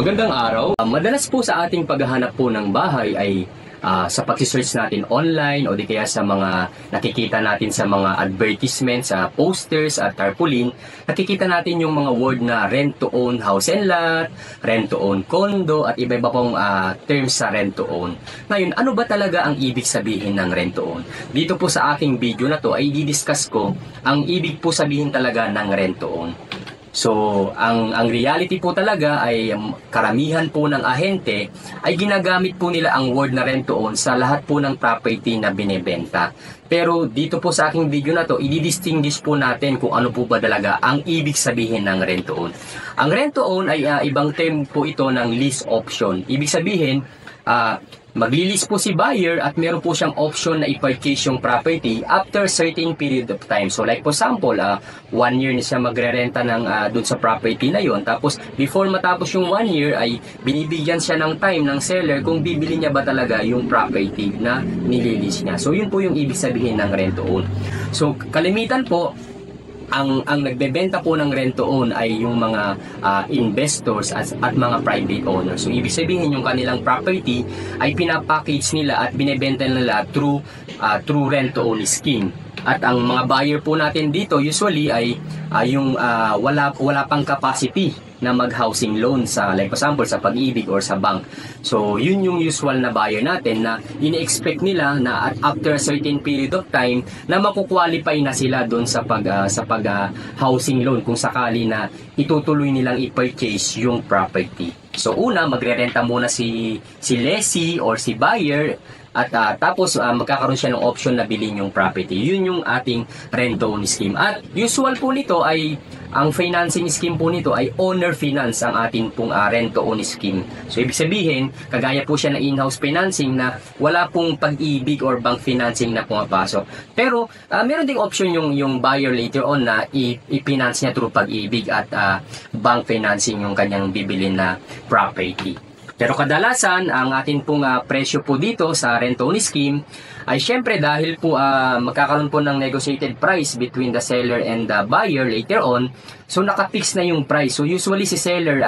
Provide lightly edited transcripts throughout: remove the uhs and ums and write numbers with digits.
Magandang araw. Madalas po sa ating paghahanap po ng bahay ay sa pag-search natin online o di kaya sa mga nakikita natin sa mga advertisements, sa posters at tarpaulin, nakikita natin yung mga word na rent to own house and lot, rent to own condo at iba-iba pong terms sa rent to own. Ngayon, ano ba talaga ang ibig sabihin ng rent to own? Dito po sa aking video na to ay i-discuss ko ang ibig po sabihin talaga ng rent to own. So, ang reality po talaga ay karamihan po ng ahente ay ginagamit po nila ang word na rent to own sa lahat po ng property na binebenta. Pero dito po sa aking video na to, i-distinguish po natin kung ano po ba talaga ang ibig sabihin ng rent to own. Ang rent to own ay ibang term po ito ng lease option. Ibig sabihin, magli-lease po si buyer at meron po siyang option na i-purchase yung property after certain period of time. So like for example, 1 year na siya magre-renta ng dun sa property na yon. Tapos before matapos yung 1 year ay binibigyan siya ng time ng seller kung bibili niya ba talaga yung property na nililease niya. So yun po yung ibig sabihin ng rent to own. So kalimitan po, ang nagbebenta po ng rent to own ay yung mga investors at mga private owners. So ibig sabihin yung kanilang property ay pinapackage nila at binebenta nila through rent to own scheme. At ang mga buyer po natin dito usually ay yung wala pang capacity na mag-housing loan sa like for example sa Pag-ibig or sa bank. So yun yung usual na buyer natin na ini-expect nila na at after a certain period of time na makukwalify na sila doon sa housing loan kung sakali na itutuloy nilang i-purchase yung property. So una, magrerenta muna si lessee or si buyer at tapos magkakaroon siya ng option na bilhin yung property. Yun yung ating rent to own scheme. At usual po nito ay ang financing scheme po nito ay owner finance ang ating pong rent to own scheme. So ibig sabihin, kagaya po siya ng in-house financing na wala pong Pag-ibig or bank financing na pumapasok. Pero meron ding option yung buyer later on na i-finance niya through Pag-ibig at bank financing yung kanyang bibilin na property. Pero kadalasan, ang atin pong presyo po dito sa rent to own scheme ay syempre dahil po magkakaroon po ng negotiated price between the seller and the buyer later on. So nakapix na yung price. So usually si seller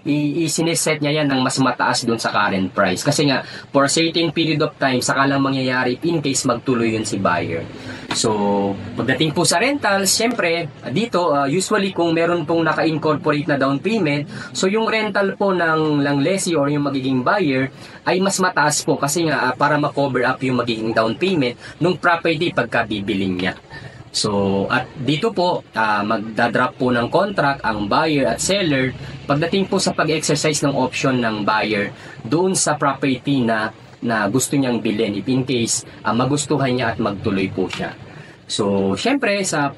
isineset niya yan ng mas mataas doon sa current price. Kasi nga, for a certain period of time, saka lang mangyayari in case magtuloy yun si buyer. So, pagdating po sa rentals, syempre, dito, usually kung meron pong naka-incorporate na down payment, so yung rental po ng lessee or yung magiging buyer ay mas mataas po kasi nga para ma-cover up yung magiging down payment ng property pagka bibiling niya. So, at dito po, magdadrop po ng contract ang buyer at seller pagdating po sa pag-exercise ng option ng buyer doon sa property na gusto niyang bilhin if in case magustuhan niya at magtuloy po siya. So, syempre, sa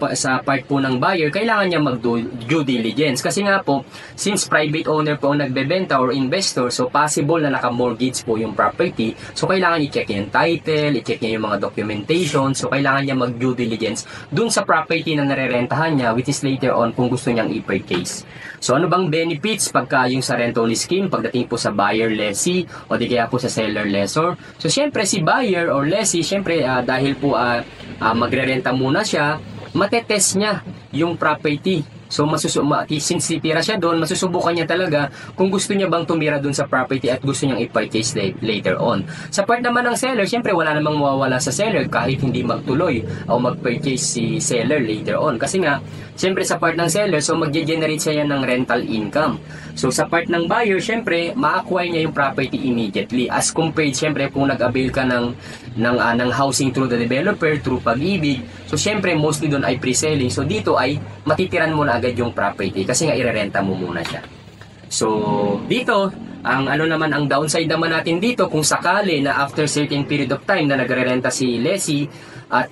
part po ng buyer, kailangan niya mag-due diligence. Kasi nga po, since private owner po ang nagbebenta or investor, so possible na naka-mortgage po yung property. So, kailangan i-check niya yung title, i-check niya yung mga documentation. So, kailangan niya mag-due diligence dun sa property na narerentahan niya, which is later on kung gusto niyang i-purchase. So, ano bang benefits pagka yung sa rent only scheme, pagdating po sa buyer-lessee o di kaya po sa seller-lessor? So, syempre, si buyer or lessee, syempre, dahil po magre-renta muna siya, matetest niya yung property. So, since titira siya doon, masusubukan niya talaga kung gusto niya bang tumira doon sa property at gusto niyang i-purchase later on. Sa part naman ng seller, syempre wala namang mawawala sa seller kahit hindi magtuloy o mag-purchase si seller later on. Kasi nga, syempre sa part ng seller, so mag-generate siya ng rental income. So, sa part ng buyer, syempre, ma-acquire niya yung property immediately. As compared, syempre, kung nag-avail ka ng housing through the developer, through Pag-ibig, so syempre, mostly doon ay pre-selling. So, dito ay matitiran mo na agad yung property kasi nga irerenta mo muna siya. So, dito, ang downside naman natin dito, kung sakali na after certain period of time na nagre-renta si lessee at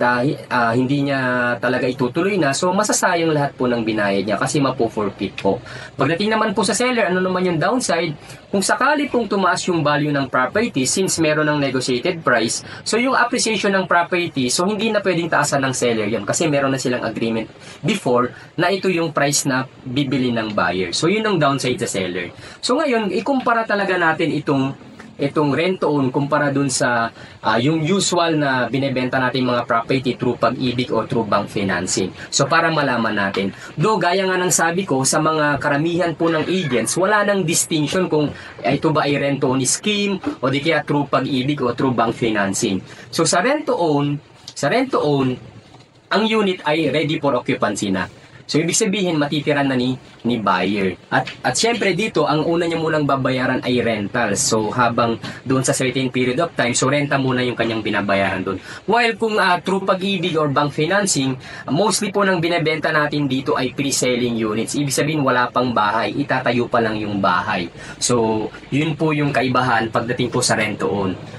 hindi niya talaga itutuloy na, so masasayang lahat po ng binayad niya kasi mapo-forfeit po. Pagdating naman po sa seller, ano naman yung downside? Kung sakali pong tumaas yung value ng property since meron ng negotiated price, so yung appreciation ng property, so hindi na pwedeng taasan ng seller yun kasi meron na silang agreement before na ito yung price na bibili ng buyer. So yun ang downside sa seller. So ngayon, ikumpara talaga natin itong itong rent-to-own kumpara dun sa yung usual na binebenta natin mga property through Pag-ibig o through bank financing. So para malaman natin. Though gaya nga ng sabi ko, sa mga karamihan po ng agents, wala nang distinction kung ito ba ay rent-to-own scheme o di kaya through Pag-ibig o through bank financing. So sa rent-to-own, ang unit ay ready for occupancy na. So, ibig sabihin, matitiran na ni buyer. At syempre dito, ang una niya munang babayaran ay rental. So, habang doon sa certain period of time, so renta muna yung kanyang binabayaran doon. While kung through Pag-ibig or bank financing, mostly po nang binebenta natin dito ay pre-selling units. Ibig sabihin, wala pang bahay. Itatayo pa lang yung bahay. So, yun po yung kaibahan pagdating po sa rent-to-own.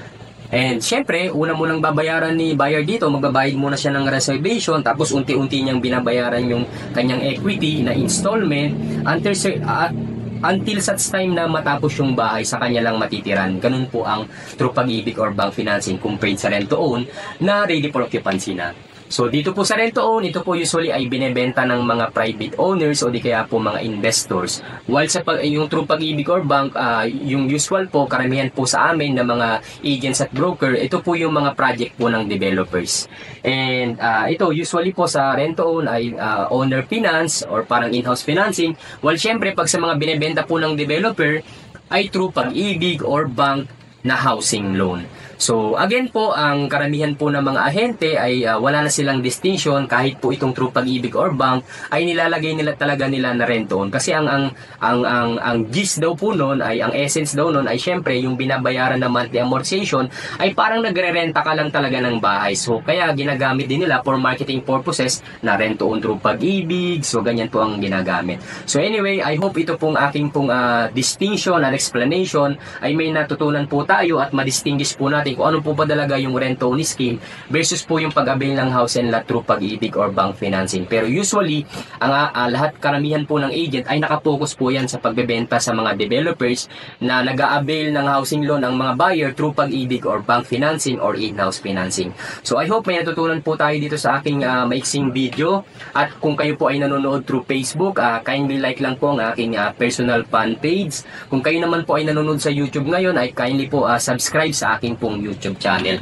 And syempre, una mo nang babayaran ni buyer dito, magbabayad muna siya ng reservation, tapos unti-unti niyang binabayaran yung kanyang equity na installment until such time na matapos yung bahay sa kanya lang matitiran. Ganun po ang through Pag-ibig or bank financing compared sa rent-to-own na ready for occupancy na. So dito po sa rent-to-own, ito po usually ay binebenta ng mga private owners o di kaya po mga investors. While sa yung through Pag-ibig or bank, yung usual po, karamihan po sa amin na mga agents at broker, ito po yung mga project po ng developers. And ito usually po sa rent-to-own ay owner finance or parang in-house financing. While syempre pag sa mga binebenta po ng developer ay through Pag-ibig or bank na housing loan. So, again po, ang karamihan po ng mga ahente ay wala na silang distinction kahit po itong through Pag-ibig or bank ay nilalagay nila talaga nila na rent-to-own. Kasi ang gist daw po noon ay, ang essence daw noon ay syempre yung binabayaran na monthly amortization ay parang nagre-renta ka lang talaga ng bahay. So, kaya ginagamit din nila for marketing purposes na rent-to-own through Pag-ibig. So, ganyan po ang ginagamit. So, anyway, I hope ito pong aking pong distinction and explanation ay may natutunan po tayo at madistinguish po natin kung ano po pa talaga yung rent-to-own scheme versus po yung pag-avail ng house and lot through Pag-ibig or bank financing. Pero usually, ang lahat karamihan po ng agent ay nakapokus po yan sa pagbebenta sa mga developers na nag-a-avail ng housing loan ang mga buyer through Pag-ibig or bank financing or in-house financing. So I hope may natutunan po tayo dito sa aking maiksing video. At kung kayo po ay nanonood through Facebook, kindly like lang po ang aking personal fan page. Kung kayo naman po ay nanonood sa YouTube ngayon, ay kindly po subscribe sa aking pong YouTube channel.